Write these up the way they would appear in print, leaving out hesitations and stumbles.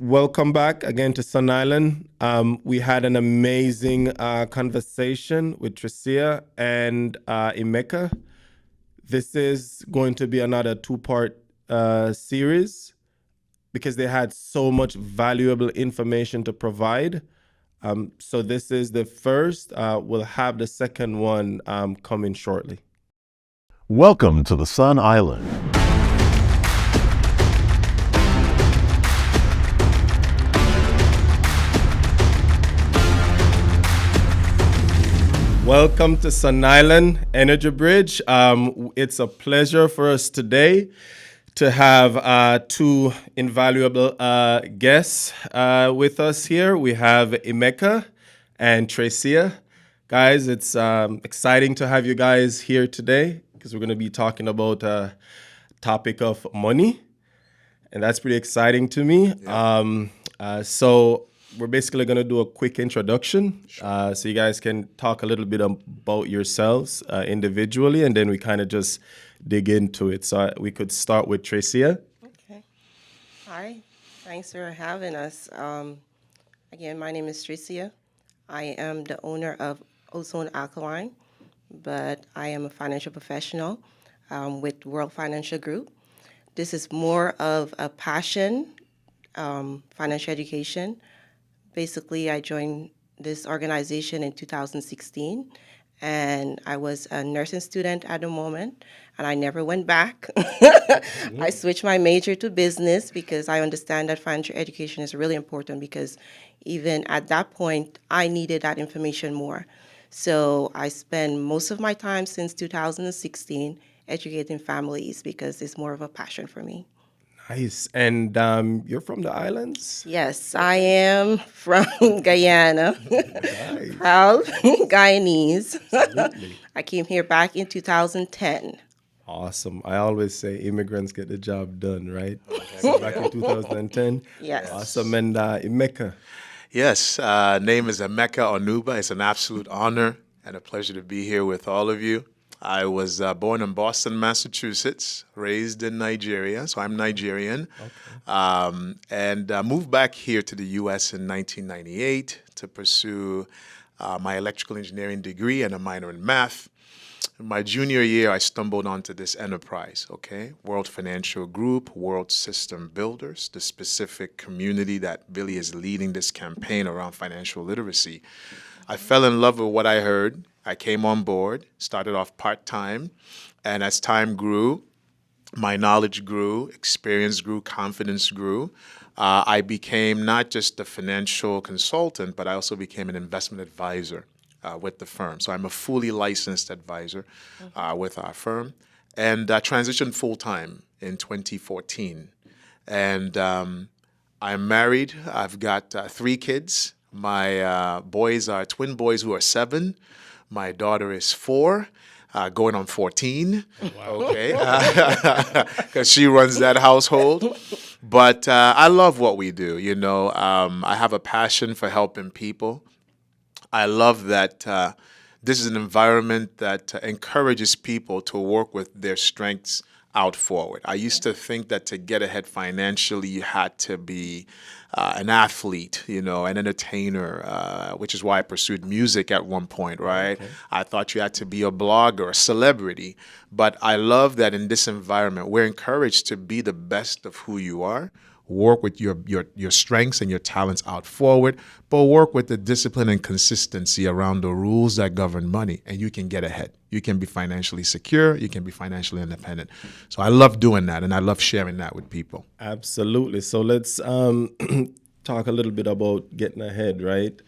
Welcome back again to Sun Island. We had an amazing conversation with Tricia and Emeka. This is going to be another two-part series because they had so much valuable information to provide. So this is the first. We'll have the second one coming shortly. Welcome to the Sun Island. Welcome to Sun Island Energy Bridge. It's a pleasure for us today to have two invaluable guests with us here. We have Emeka and Tricia. Guys, it's exciting to have you guys here today because we're going to be talking about a topic of money, and that's pretty exciting to me. Yeah. So we're basically going to do a quick introduction. Sure. So you guys can talk a little bit about yourselves individually, and then we kind of just dig into it. So we could start with Tricia. Okay. Hi. Thanks for having us. Again, my name is Tricia. I am the owner of Ozone Alkaline, but I am a financial professional with World Financial Group. This is more of a passion, financial education. Basically, I joined this organization in 2016, and I was a nursing student at the moment, and I never went back. I switched my major to business because I understand that financial education is really important because even at that point, I needed that information more. So I spend most of my time since 2016 educating families because it's more of a passion for me. Nice. And you're from the islands? Yes, I am from Guyana. Nice. Proud Guyanese. Absolutely. I came here back in 2010. Awesome. I always say immigrants get the job done, right? So back in 2010. Yes. Awesome. And Emeka. Yes, name is Emeka Onuba. It's an absolute honor and a pleasure to be here with all of you. I was born in Boston, Massachusetts, raised in Nigeria, so I'm Nigerian, and moved back here to the U.S. in 1998 to pursue my electrical engineering degree and a minor in math. In my junior year, I stumbled onto this enterprise, World Financial Group, World System Builders, the specific community that really is leading this campaign around financial literacy. I fell in love with what I heard. I came on board, started off part-time, and as time grew, my knowledge grew, experience grew, confidence grew. I became not just a financial consultant, but I also became an investment advisor with the firm. So I'm a fully licensed advisor with our firm, and transitioned full-time in 2014. And I'm married. I've got 3 kids. My boys are twin boys who are 7. My daughter is 4, going on 14. Wow. Because she runs that household. But I love what we do. I have a passion for helping people. I love that this is an environment that encourages people to work with their strengths out forward. I used to think that to get ahead financially, you had to be an athlete, an entertainer, which is why I pursued music at one point, right? Okay. I thought you had to be a blogger, a celebrity. But I love that in this environment, we're encouraged to be the best of who you are, work with your strengths and your talents out forward, but work with the discipline and consistency around the rules that govern money, and you can get ahead. You can be financially secure. You can be financially independent. So I love doing that, and I love sharing that with people. Absolutely. So let's talk a little bit about getting ahead, right?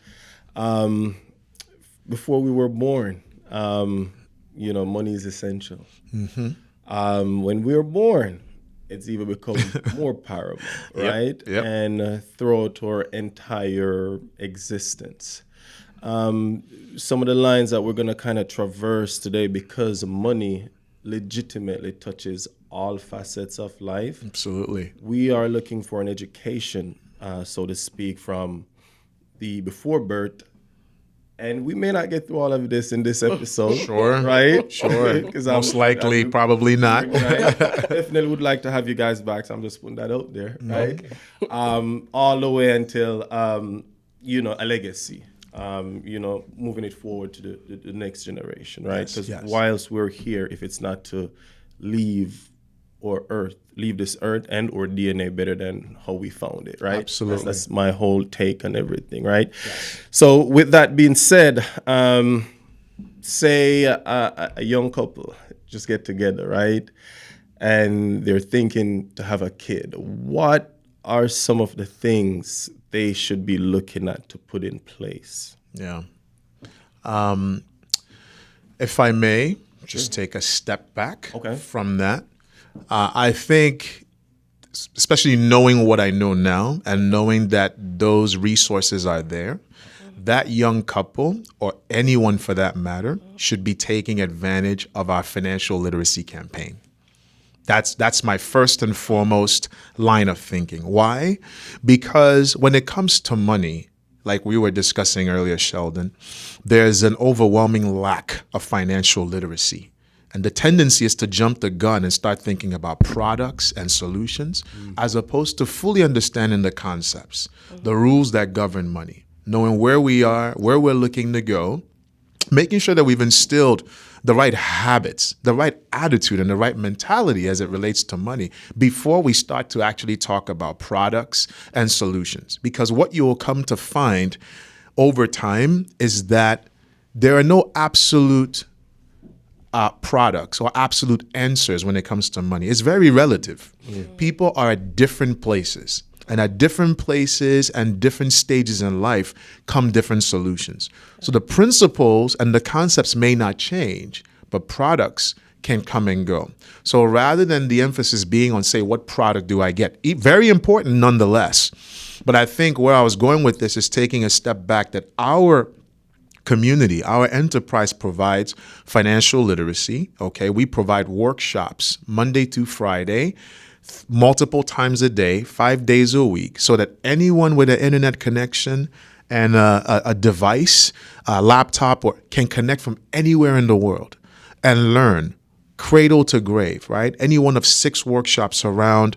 Before we were born, money is essential. Mm-hmm. When we were born, it's even become more paramount, right? Yep. And throughout our entire existence. Some of the lines that we're going to kind of traverse today, because money legitimately touches all facets of life. Absolutely. We are looking for an education, so to speak, from the before birth And we may not get through all of this in this episode. Sure. Right? Sure. 'Cause Most likely, probably not. Right? Definitely would like to have you guys back. So I'm just putting that out there, right? All the way until, a legacy. Moving it forward to the next generation, right? Yes, Because yes. whilst we're here, if it's not to leave this earth and or DNA better than how we found it, right? Absolutely. That's my whole take on everything, right? Yes. So with that being said, say a young couple just get together, right? And they're thinking to have a kid. What are some of the things they should be looking at to put in place? Yeah. If I may, just take a step back Okay. from that. I think, especially knowing what I know now and knowing that those resources are there, that young couple, or anyone for that matter, should be taking advantage of our financial literacy campaign. That's my first and foremost line of thinking. Why? Because when it comes to money, like we were discussing earlier, Sheldon, there's an overwhelming lack of financial literacy. And the tendency is to jump the gun and start thinking about products and solutions as opposed to fully understanding the concepts, the rules that govern money, knowing where we are, where we're looking to go, making sure that we've instilled the right habits, the right attitude, and the right mentality as it relates to money before we start to actually talk about products and solutions. Because what you will come to find over time is that there are no absolute products or absolute answers when it comes to money. It's very relative. People are at different places. And at different places and different stages in life come different solutions. So the principles and the concepts may not change, but products can come and go. So rather than the emphasis being on, say, what product do I get? Very important nonetheless. But I think where I was going with this is taking a step back, that our community, our enterprise provides financial literacy. Okay, we provide workshops Monday to Friday, multiple times a day, 5 days a week, so that anyone with an internet connection and a device, a laptop, can connect from anywhere in the world and learn cradle to grave, right? Any one of 6 workshops around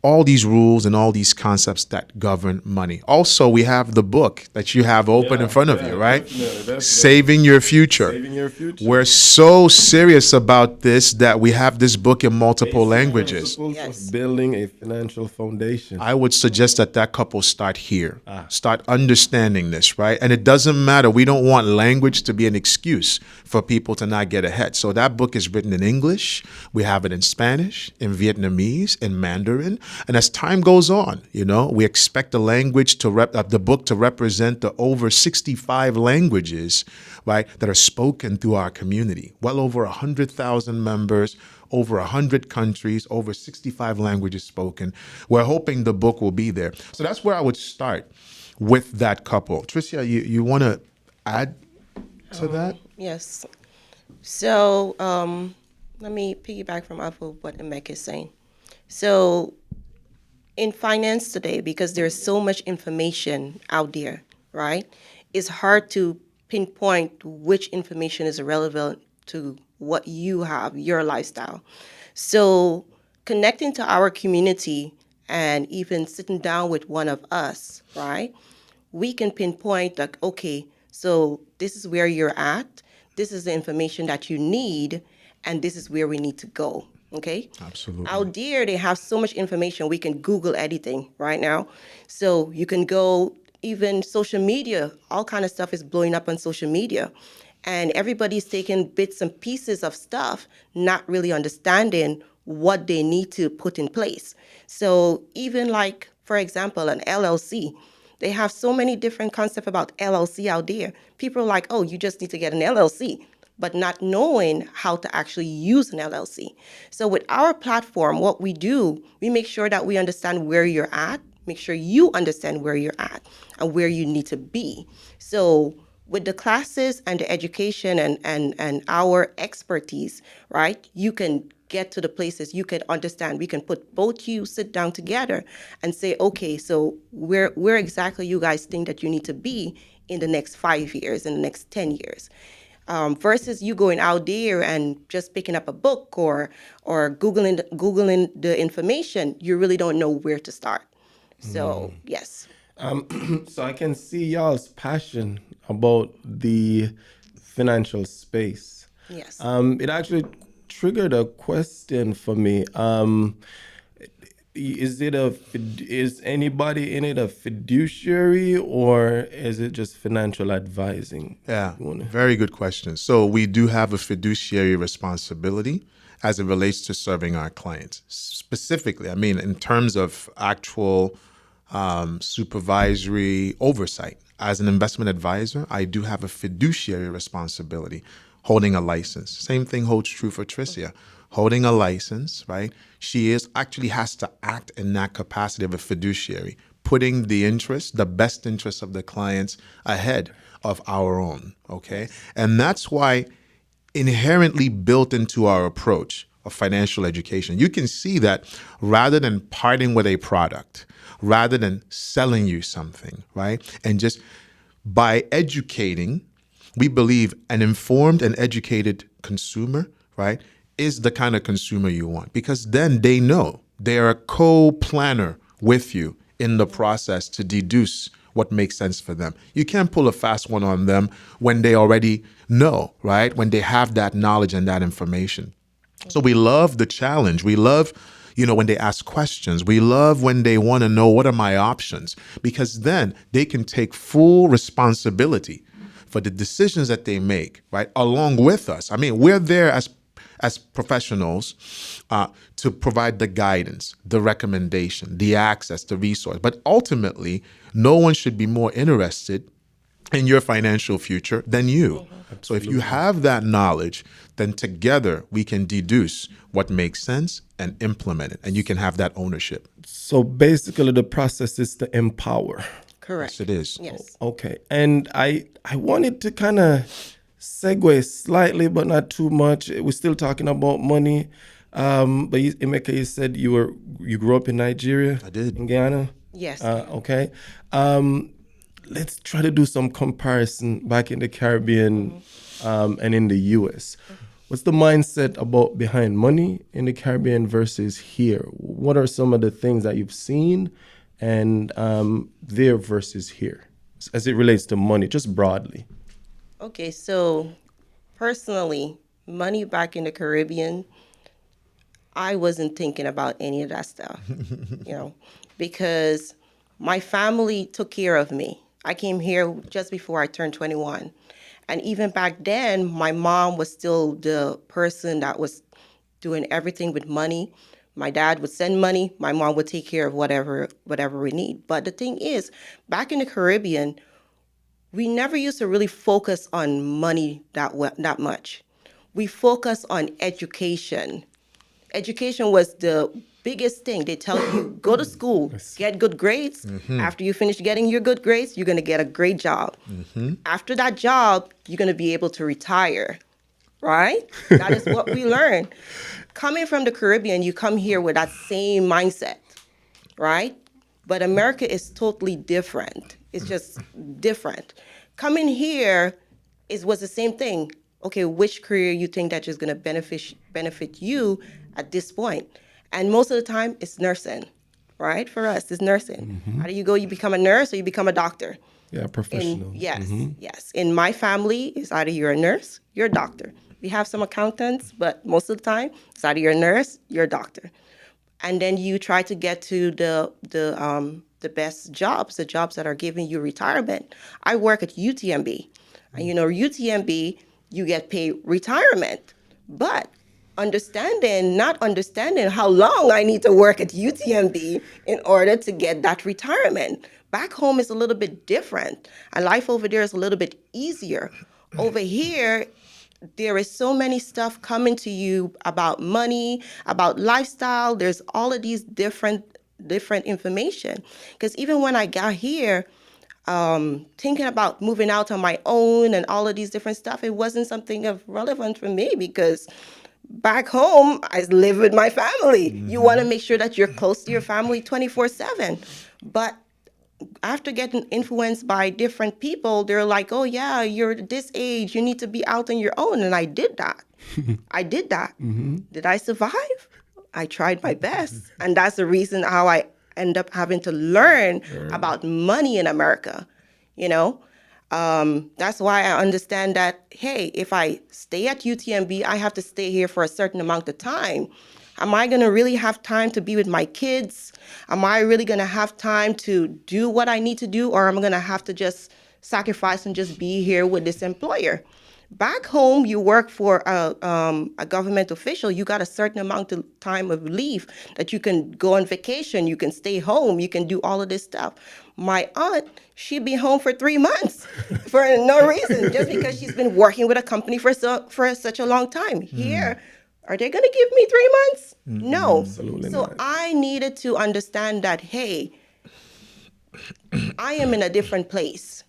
all these rules and all these concepts that govern money. Also, we have the book that you have open in front of you, right? Definitely. Saving Your Future. Saving Your Future. We're so serious about this that we have this book in multiple languages. Principles Yes. of building a financial foundation. I would suggest that couple start here. Start understanding this, right? And it doesn't matter. We don't want language to be an excuse for people to not get ahead. So that book is written in English. We have it in Spanish, in Vietnamese, in Mandarin. And as time goes on, we expect the language the book to represent the over 65 languages, right, that are spoken through our community. Well over 100,000 members, over 100 countries, over 65 languages spoken. We're hoping the book will be there. So that's where I would start with that couple. Tricia, you want to add to that? Yes. So let me piggyback from off of what Emeka is saying. So in finance today, because there's so much information out there, right? It's hard to pinpoint which information is relevant to what you have, your lifestyle. So connecting to our community and even sitting down with one of us, right? We can pinpoint like, okay, so this is where you're at. This is the information that you need, and this is where we need to go. Okay? Absolutely. Out there, they have so much information. We can Google anything right now. So you can go, even social media, all kind of stuff is blowing up on social media. And everybody's taking bits and pieces of stuff, not really understanding what they need to put in place. So even like, for example, an LLC, they have so many different concepts about LLC out there. People are like, oh, you just need to get an LLC, but not knowing how to actually use an LLC. So with our platform, what we do, we make sure that we understand where you're at, make sure you understand where you're at and where you need to be. So with the classes and the education and our expertise, right, you can get to the places you can understand. We can put both you sit down together and say, okay, so where exactly you guys think that you need to be in the next 5 years, in the next 10 years. Versus you going out there and just picking up a book or googling the information, you really don't know where to start. So yes. So I can see y'all's passion about the financial space. Yes. It actually triggered a question for me. Is anybody in it a fiduciary, or is it just financial advising? Yeah, You wanna- very good question. So we do have a fiduciary responsibility as it relates to serving our clients. Specifically, I mean, in terms of actual supervisory oversight. As an investment advisor, I do have a fiduciary responsibility holding a license. Same thing holds true for Tricia. Holding a license, right? She is actually has to act in that capacity of a fiduciary, putting the best interest of the clients ahead of our own, okay? And that's why inherently built into our approach of financial education, you can see that rather than parting with a product, rather than selling you something, right? And just by educating, we believe an informed and educated consumer, right, is the kind of consumer you want because then they know they are a co-planner with you in the process to deduce what makes sense for them. You can't pull a fast one on them when they already know, right? When they have that knowledge and that information. So we love the challenge. We love, when they ask questions. We love when they want to know what are my options because then they can take full responsibility for the decisions that they make, right? Along with us. I mean, we're there as professionals to provide the guidance, the recommendation, the access, the resource. But ultimately, no one should be more interested in your financial future than you. So if you have that knowledge, then together we can deduce what makes sense and implement it, and you can have that ownership. So basically, the process is to empower. Correct. Yes, it is. Yes. Okay, and I wanted to kind of segue slightly, but not too much. We're still talking about money. But Emeka, you said you grew up in Nigeria. I did. In Ghana. Yes. Okay. Let's try to do some comparison back in the Caribbean and in the U.S. What's the mindset about behind money in the Caribbean versus here? What are some of the things that you've seen and there versus here as it relates to money, just broadly? Okay, so personally, money back in the Caribbean, I wasn't thinking about any of that stuff, because my family took care of me. I came here just before I turned 21. And even back then, my mom was still the person that was doing everything with money. My dad would send money. My mom would take care of whatever we need. But the thing is, back in the Caribbean, we never used to really focus on money that much. We focus on education. Education was the biggest thing. They tell you, go to school, get good grades. After you finish getting your good grades, you're going to get a great job. After that job, you're going to be able to retire, right? That is what we learn. Coming from the Caribbean, you come here with that same mindset, right? But America is totally different. It's just different. Coming here was the same thing. Okay, which career you think that is going to benefit you at this point? And most of the time, it's nursing, right? For us, it's nursing. How do you go? You become a nurse or you become a doctor. Yeah, professional. Yes. In my family, it's either you're a nurse, you're a doctor. We have some accountants, but most of the time, it's either you're a nurse, you're a doctor. And then you try to get to the best jobs, the jobs that are giving you retirement. I work at UTMB. And UTMB, you get paid retirement. But not understanding how long I need to work at UTMB in order to get that retirement. Back home is a little bit different, and life over there is a little bit easier. Over here, there is so many stuff coming to you about money, about lifestyle. There's all of these different information. Because even when I got here, thinking about moving out on my own and all of these different stuff, it wasn't something of relevant for me because back home, I live with my family. You want to make sure that you're close to your family 24/7. But after getting influenced by different people, they're like, oh, yeah, you're this age, you need to be out on your own. And I did that. I did that. Did I survive? I tried my best. And that's the reason how I end up having to learn about money in America, you know? That's why I understand that, hey, if I stay at UTMB, I have to stay here for a certain amount of time. Am I going to really have time to be with my kids? Am I really going to have time to do what I need to do? Or am I going to have to just sacrifice and just be here with this employer? Back home, you work for a government official. You got a certain amount of time of leave that you can go on vacation. You can stay home. You can do all of this stuff. My aunt, she'd be home for 3 months for no reason, just because she's been working with a company for such a long time. Here, are they going to give me 3 months? No. Absolutely So not. I needed to understand that, hey, I am in a different place.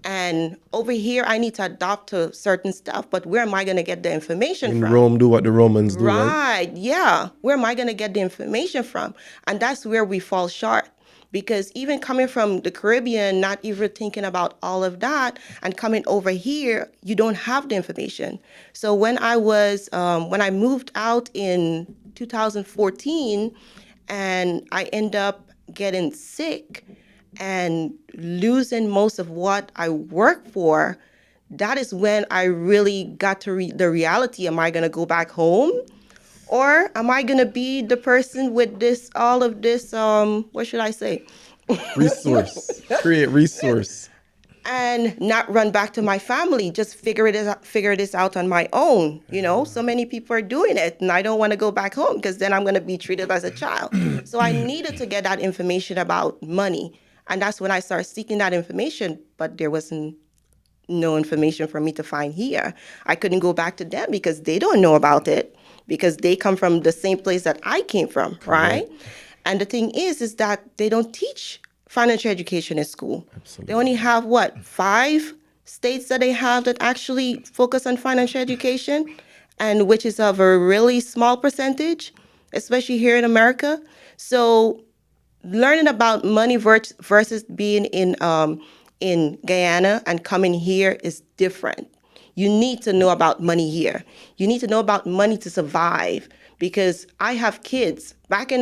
And over here, I need to adopt to certain stuff. But where am I going to get the information In from? Rome, do what the Romans do, right? Right, yeah. Where am I going to get the information from? And that's where we fall short. Because even coming from the Caribbean, not even thinking about all of that, and coming over here, you don't have the information. So when I moved out in 2014, and I end up getting sick and losing most of what I work for, that is when I really got to the reality. Am I going to go back home? Or am I going to be the person with all of this, what should I say? Resource. Create resource. And not run back to my family, just figure this out on my own. So many people are doing it, and I don't want to go back home because then I'm going to be treated as a child. So I needed to get that information about money. And that's when I started seeking that information, but there wasn't no information for me to find here. I couldn't go back to them because they don't know about it, because they come from the same place that I came from, right? And the thing is that they don't teach financial education in school. Absolutely. They only have, 5 states that they have that actually focus on financial education, and which is of a really small percentage, especially here in America. So learning about money versus being in Guyana and coming here is different. You need to know about money here. You need to know about money to survive, because I have kids. Back in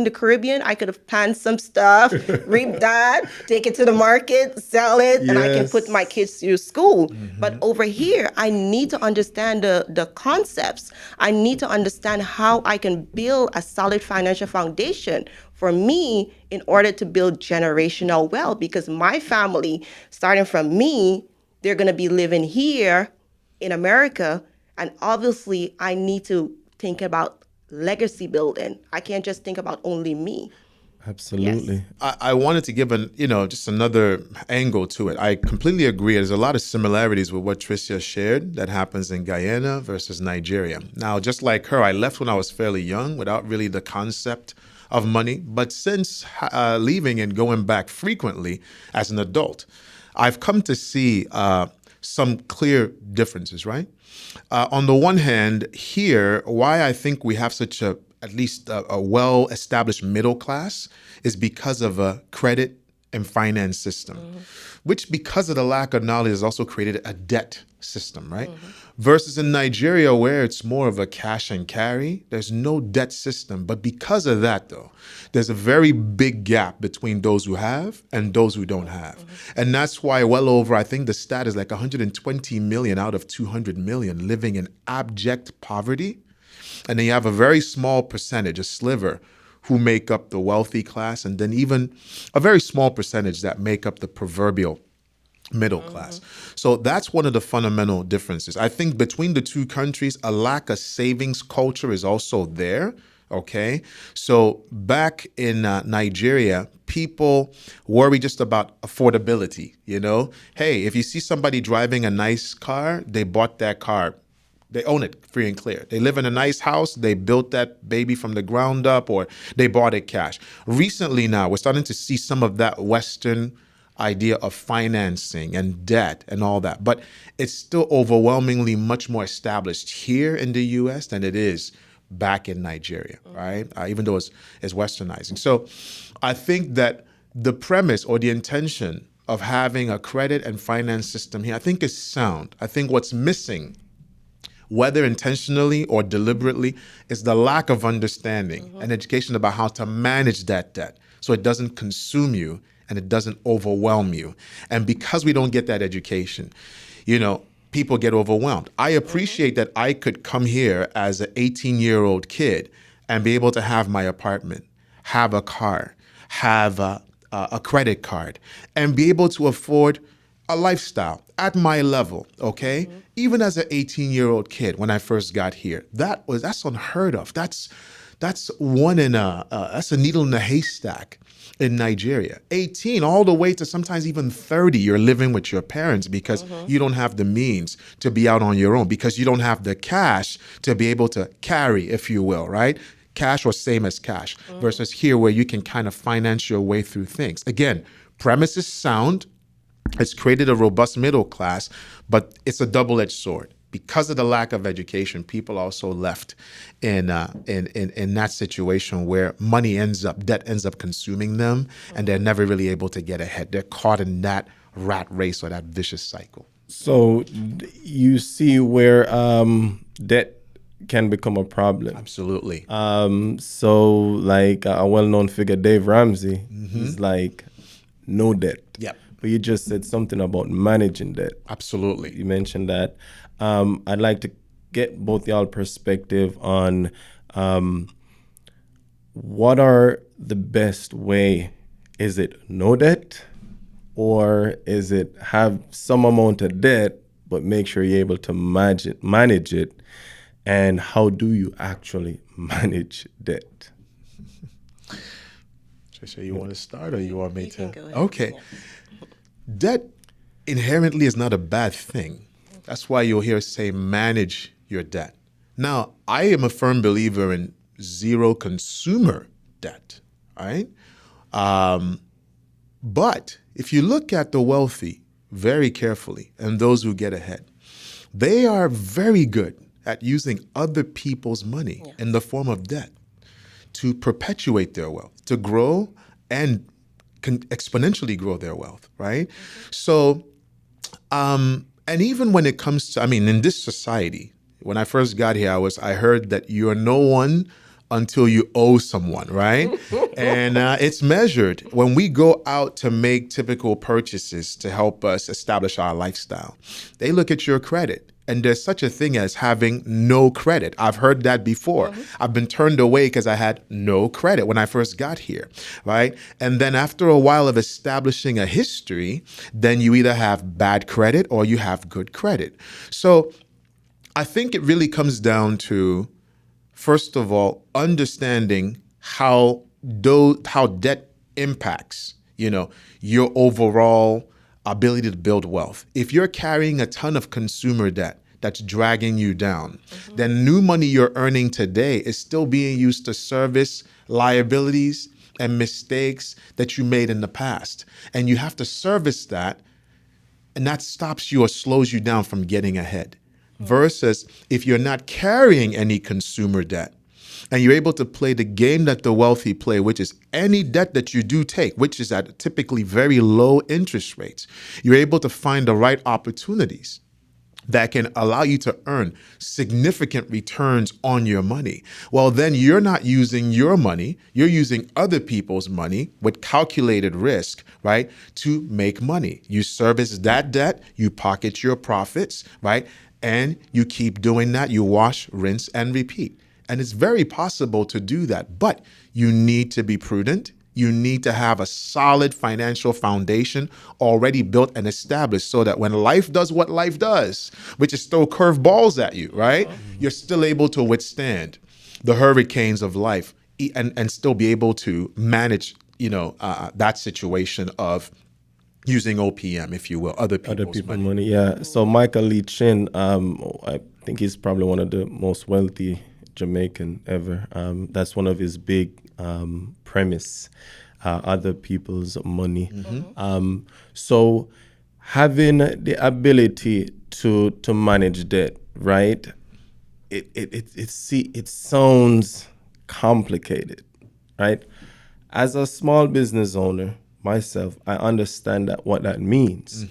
the Caribbean, I could have planned some stuff, reap that, take it to the market, sell it, and I can put my kids through school. But over here, I need to understand the concepts. I need to understand how I can build a solid financial foundation for me in order to build generational wealth, because my family, starting from me, they're going to be living here in America. And obviously, I need to think about legacy building. I can't just think about only me. Absolutely. Yes. I wanted to give just another angle to it. I completely agree. There's a lot of similarities with what Tricia shared that happens in Guyana versus Nigeria. Now, just like her, I left when I was fairly young without really the concept of money. But since leaving and going back frequently as an adult, I've come to see some clear differences, right? On the one hand, here, why I think we have such at least a well-established middle class is because of a credit and finance system, which, because of the lack of knowledge, has also created a debt system, right? Versus in Nigeria, where it's more of a cash and carry, there's no debt system. But because of that, though, there's a very big gap between those who have and those who don't have. And that's why well over, I think the stat is like 120 million out of 200 million living in abject poverty. And then you have a very small percentage, a sliver, who make up the wealthy class, and then even a very small percentage that make up the proverbial middle class. So that's one of the fundamental differences. I think between the two countries, a lack of savings culture is also there. Okay. So back in Nigeria, people worry just about affordability. Hey, if you see somebody driving a nice car, they bought that car. They own it free and clear. They live in a nice house. They built that baby from the ground up, or they bought it cash. Recently now, we're starting to see some of that Western idea of financing and debt and all that. But it's still overwhelmingly much more established here in the US than it is back in Nigeria, right? Even though it's westernizing. So I think that the premise or the intention of having a credit and finance system here, I think is sound. I think what's missing, whether intentionally or deliberately, is the lack of understanding and education about how to manage that debt so it doesn't consume you and it doesn't overwhelm you. And because we don't get that education, people get overwhelmed. I appreciate that I could come here as an 18-year-old kid and be able to have my apartment, have a car, have a credit card, and be able to afford a lifestyle at my level, okay? Even as an 18-year-old kid when I first got here, that's unheard of. That's one in that's a needle in a haystack in Nigeria. 18 all the way to sometimes even 30, you're living with your parents because you don't have the means to be out on your own, because you don't have the cash to be able to carry, if you will, right? Cash or same as cash versus here where you can kind of finance your way through things. Again, premise is sound. It's created a robust middle class, but it's a double-edged sword. Because of the lack of education, people are also left in that situation where debt ends up consuming them, and they're never really able to get ahead. They're caught in that rat race or that vicious cycle. So you see where debt can become a problem. Absolutely. So like a well-known figure, Dave Ramsey, is like no debt. Yep. But you just said something about managing debt. Absolutely. You mentioned that. I'd like to get both y'all perspective on what are the best way. Is it no debt, or is it have some amount of debt but make sure you're able to manage it? And how do you actually manage debt? Tricia, you want to start or you want me You to? can go ahead. Okay. Yeah. Debt inherently is not a bad thing. That's why you'll hear us say manage your debt. Now, I am a firm believer in zero consumer debt, right? But if you look at the wealthy very carefully and those who get ahead, they are very good at using other people's money in the form of debt to perpetuate their wealth, to grow and exponentially grow their wealth, right? So, and even when it comes to, in this society, when I first got here, I heard that you are no one until you owe someone, right? And it's measured. When we go out to make typical purchases to help us establish our lifestyle, they look at your credit. And there's such a thing as having no credit. I've heard that before. I've been turned away because I had no credit when I first got here, right? And then after a while of establishing a history, then you either have bad credit or you have good credit. So I think it really comes down to, first of all, understanding how debt impacts, your overall ability to build wealth. If you're carrying a ton of consumer debt that's dragging you down, then new money you're earning today is still being used to service liabilities and mistakes that you made in the past. And you have to service that, and that stops you or slows you down from getting ahead. Versus if you're not carrying any consumer debt, and you're able to play the game that the wealthy play, which is any debt that you do take, which is at typically very low interest rates, you're able to find the right opportunities that can allow you to earn significant returns on your money. Well, then you're not using your money, you're using other people's money with calculated risk, right, to make money. You service that debt, you pocket your profits, right, and you keep doing that. You wash, rinse, and repeat. And it's very possible to do that, but you need to be prudent. You need to have a solid financial foundation already built and established so that when life does what life does, which is throw curveballs at you, right? You're still able to withstand the hurricanes of life and still be able to manage, that situation of using OPM, if you will, other people's money. Yeah. So Michael Lee Chin, I think he's probably one of the most wealthy Jamaican ever. That's one of his big premise. other people's money. So having the ability to manage debt, right? It sounds complicated, right? As a small business owner myself, I understand that what that means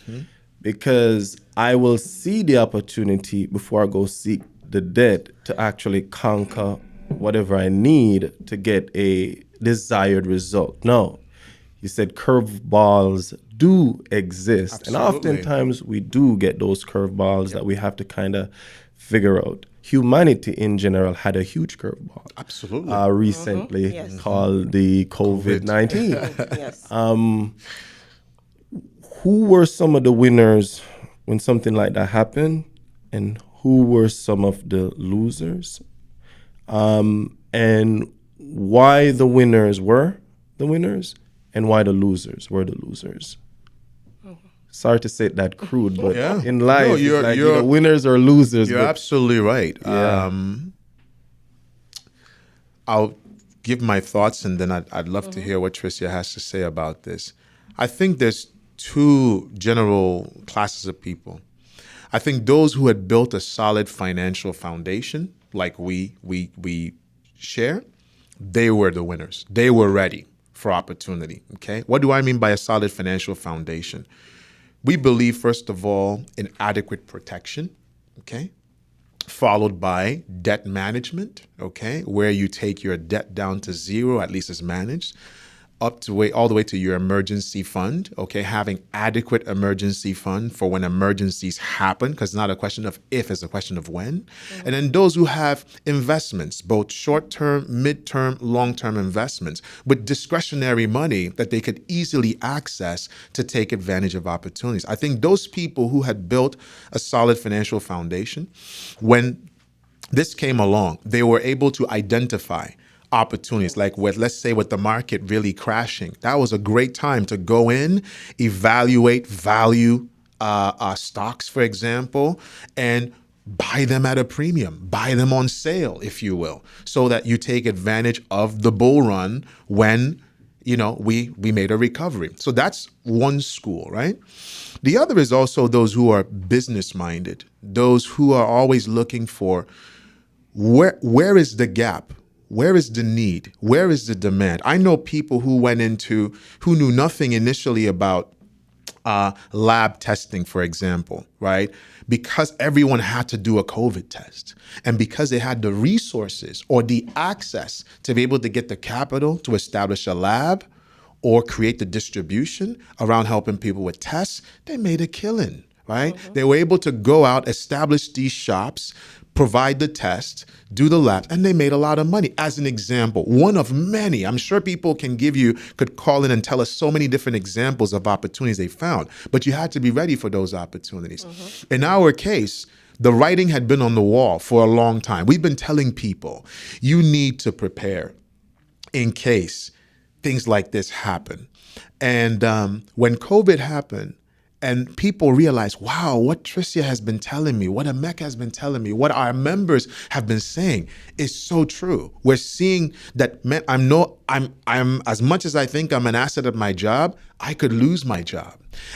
because I will see the opportunity before I go seek the debt to actually conquer whatever I need to get a desired result. No, you said curveballs do exist, and Absolutely. oftentimes we do get those curveballs that we have to kind of figure out. Humanity in general had a huge curveball Absolutely. recently Yes. called the COVID-19. Yes. Who were some of the winners when something like that happened, and who were some of the losers? And why the winners were the winners, and why the losers were the losers. Sorry to say it that crude, but Yeah. in life, No, it's like either winners or losers. You're but absolutely right. Yeah. I'll give my thoughts, and then I'd love to hear what Tricia has to say about this. I think there's two general classes of people. I think those who had built a solid financial foundation, like we share, they were the winners. They were ready for opportunity. Okay, what do I mean by a solid financial foundation? We believe, first of all, in adequate protection. Okay, followed by debt management, okay, where you take your debt down to zero, at least as managed, all the way to your emergency fund, okay, having adequate emergency fund for when emergencies happen, because it's not a question of if, it's a question of when. And then those who have investments, both short-term, mid-term, long-term investments, with discretionary money that they could easily access to take advantage of opportunities. I think those people who had built a solid financial foundation, when this came along, they were able to identify opportunities, like let's say with the market really crashing. That was a great time to go in, evaluate value stocks, for example, and buy them at a premium, buy them on sale, if you will, so that you take advantage of the bull run when we made a recovery. So that's one school, right? The other is also those who are business minded, those who are always looking for where is the gap? Where is the need? Where is the demand? I know people who who knew nothing initially about lab testing, for example, right? Because everyone had to do a COVID test. And because they had the resources or the access to be able to get the capital to establish a lab or create the distribution around helping people with tests, they made a killing, right? They were able to go out, establish these shops, provide the test, do the lab, and they made a lot of money. As an example, one of many, I'm sure people could call in and tell us so many different examples of opportunities they found, but you had to be ready for those opportunities. In our case, the writing had been on the wall for a long time. We've been telling people, you need to prepare in case things like this happen. And when COVID happened, and people realize, wow, what Tricia has been telling me, what Emeka has been telling me, what our members have been saying is so true. We're seeing that, man, I'm as much as I think I'm an asset at my job, I could lose my job.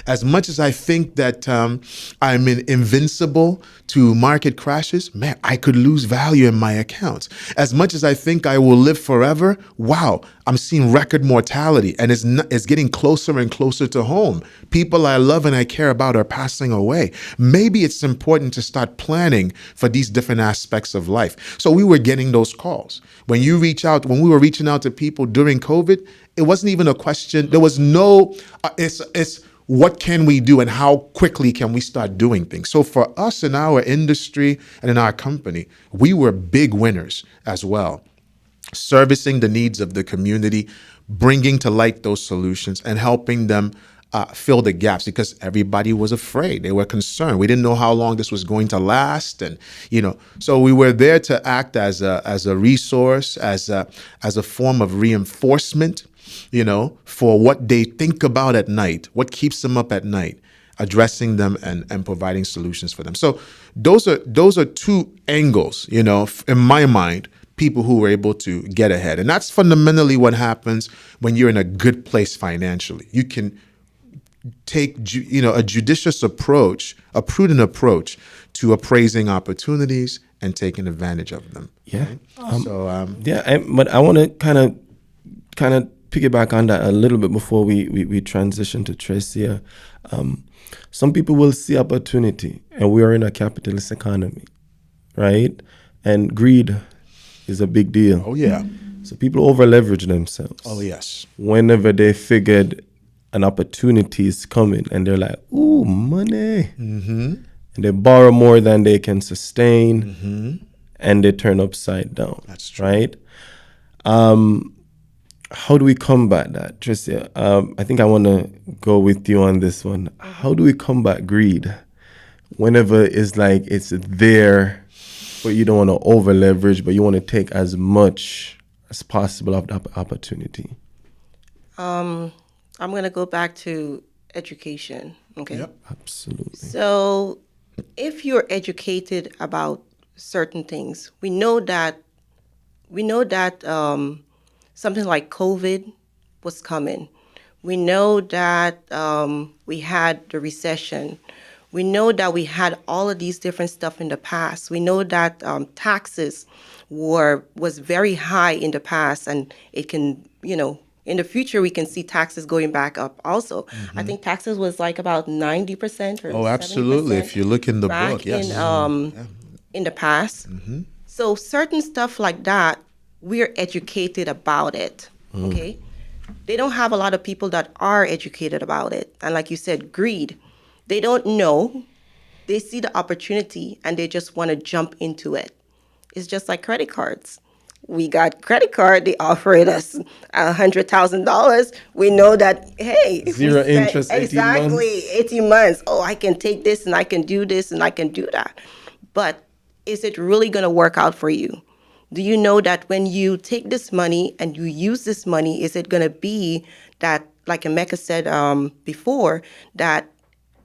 As much as I think that I'm invincible to market crashes, man, I could lose value in my accounts. As much as I think I will live forever, wow, I'm seeing record mortality, and it's getting closer and closer to home. People I love and I care about are passing away. Maybe it's important to start planning for these different aspects of life. So we were getting those calls. When we were reaching out to people during COVID, it wasn't even a question. There was no, it's what can we do and how quickly can we start doing things? So for us in our industry and in our company, we were big winners as well, servicing the needs of the community, bringing to light those solutions and helping them fill the gaps, because everybody was afraid. They were concerned. We didn't know how long this was going to last. And, so we were there to act as a resource, as a form of reinforcement, for what they think about at night, what keeps them up at night, addressing them and providing solutions for them. So those are two angles, in my mind, people who were able to get ahead. And that's fundamentally what happens when you're in a good place financially. You can take a judicious approach, a prudent approach to appraising opportunities and taking advantage of them. Yeah. Right? But I want to kind of piggyback on that a little bit before we transition to Tricia. Some people will see opportunity, and we are in a capitalist economy, right? And greed is a big deal. Oh yeah. So people over leverage themselves. Oh yes. Whenever they figured an opportunity is coming, and they're like, "Ooh, money," and they borrow more than they can sustain, and they turn upside down. That's true. Right? How do we combat that, Tricia? I think I want to go with you on this one. How do we combat greed whenever it's like it's there, but you don't want to over leverage, but you want to take as much as possible of the opportunity? I'm going to go back to education. Okay. Yep. Absolutely. So if you're educated about certain things, we know that something like COVID was coming. We know that we had the recession. We know that we had all of these different stuff in the past. We know that taxes was very high in the past, and it can, in the future we can see taxes going back up also. I think taxes was like about 90% or 70%. Oh, absolutely. If you look in the book, yes. In the past. So certain stuff like that, we're educated about it, okay? They don't have a lot of people that are educated about it. And like you said, greed. They don't know. They see the opportunity and they just want to jump into it. It's just like credit cards. We got credit card, they offered us $100,000. We know that, hey, if we Zero spend- interest, 18 exactly, months. 18 months. Oh, I can take this and I can do this and I can do that. But is it really going to work out for you? Do you know that when you take this money and you use this money, is it going to be that, like Emeka said before, that,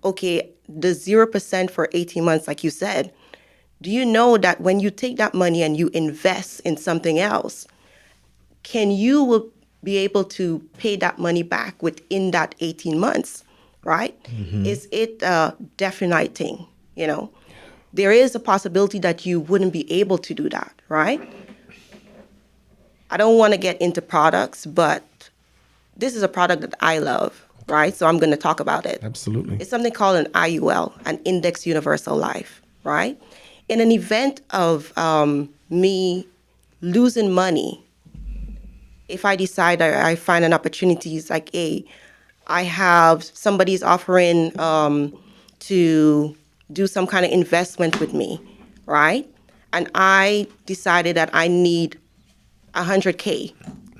okay, the 0% for 18 months, like you said, do you know that when you take that money and you invest in something else, can you be able to pay that money back within that 18 months, right? Is it a definite thing, There is a possibility that you wouldn't be able to do that, right? I don't want to get into products, but this is a product that I love, right? So I'm going to talk about it. Absolutely. It's something called an IUL, an Index Universal Life, right? In an event of me losing money, if I decide I find an opportunity, it's like, hey, I have somebody's offering to do some kind of investment with me, right? And I decided that I need 100K,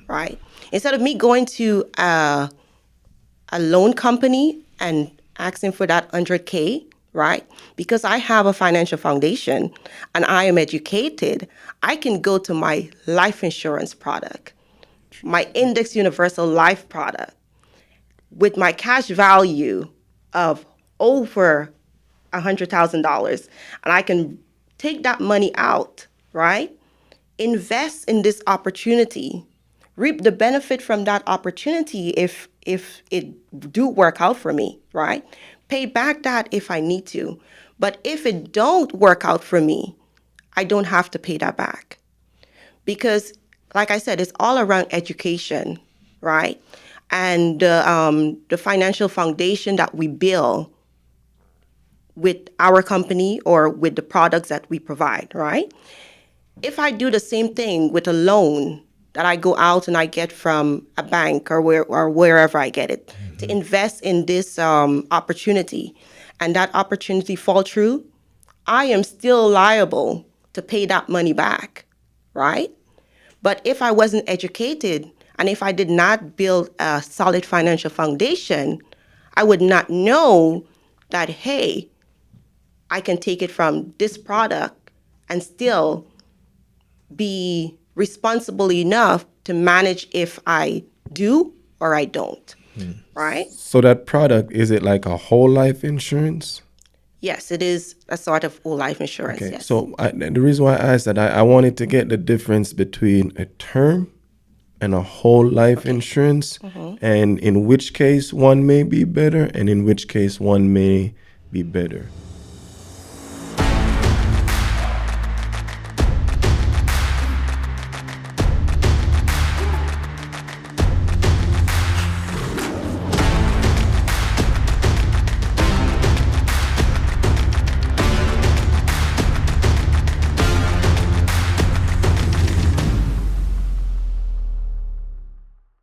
right? Instead of me going to a loan company and asking for that 100K, right? Because I have a financial foundation and I am educated, I can go to my life insurance product, my Index Universal Life product, with my cash value of over $100,000, and I can take that money out, right? Invest in this opportunity, reap the benefit from that opportunity if it do work out for me, right? Pay back that if I need to. But if it don't work out for me, I don't have to pay that back. Because, like I said, it's all around education, right? And the financial foundation that we build with our company or with the products that we provide, right? If I do the same thing with a loan that I go out and I get from a bank or wherever I get it, to invest in this opportunity, and that opportunity fall through, I am still liable to pay that money back, right? But if I wasn't educated and if I did not build a solid financial foundation, I would not know that, hey, I can take it from this product and still be responsible enough to manage if I do or I don't, right? So that product, is it like a whole life insurance? Yes, it is a sort of whole life insurance. Okay, Yes. so the reason why I asked that, I wanted to get the difference between a term and a whole life insurance, and in which case one may be better, and in which case one may be better.